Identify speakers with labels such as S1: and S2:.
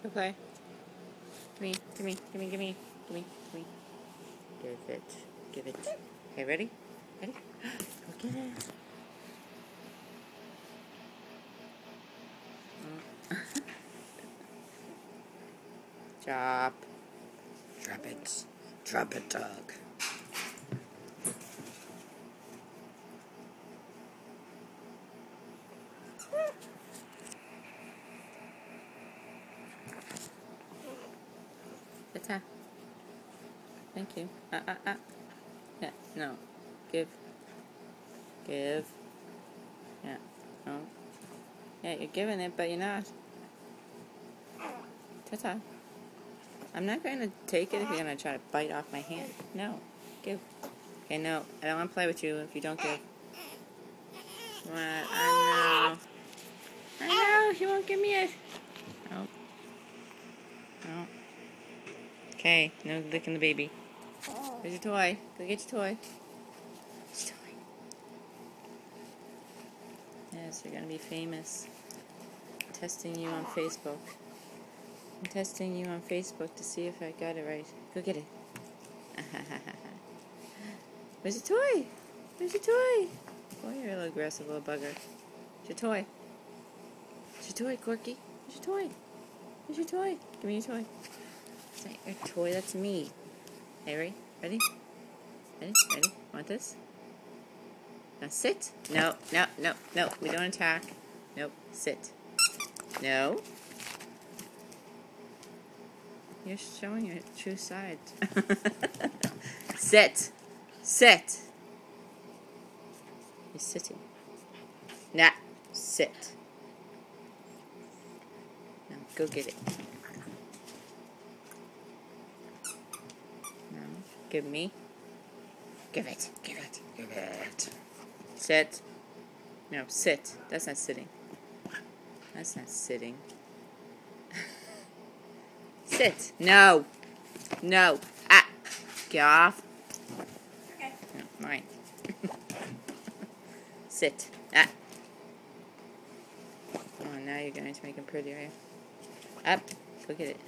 S1: Go play. Gimme, gimme, gimme, gimme, gimme, gimme. Give it, give it. Okay, ready? Ready? Go get it. Drop. Drop it. Drop it, dog. Ta-ta. Thank you. Yeah, no. Give. Give. Yeah. No. Yeah, you're giving it, but you're not. Ta-ta. I'm not going to take it if you're going to try to bite off my hand. No. Give. Okay, no. I don't want to play with you if you don't give. What? I know. I know. You won't give me it. No. No. Okay. No licking the baby. There's your toy. Go get your toy. Get your toy. Yes, you're going to be famous. I'm testing you on Facebook. I'm testing you on Facebook to see if I got it right. Go get it. Where's your toy? Where's your toy? Boy, you're a little aggressive little bugger. Where's your toy? Where's your toy, Corky? Where's your toy? Where's your toy? Give me your toy. It's not your toy, that's me. Hey, ready? Ready? Ready? Ready? Want this? Now sit. No, no, no, no. We don't attack. Nope. Sit. No. You're showing your true side. Sit. Sit. You're sitting. Nah. Sit. Now go get it. No. Give me. Give it. Give it. Give it. Sit. No. Sit. That's not sitting. That's not sitting. Sit. No. No. Ah. Get off.
S2: Okay.
S1: No, mine. Sit. Ah. Oh, now you're going to make him pretty, are you? Up. Go get it.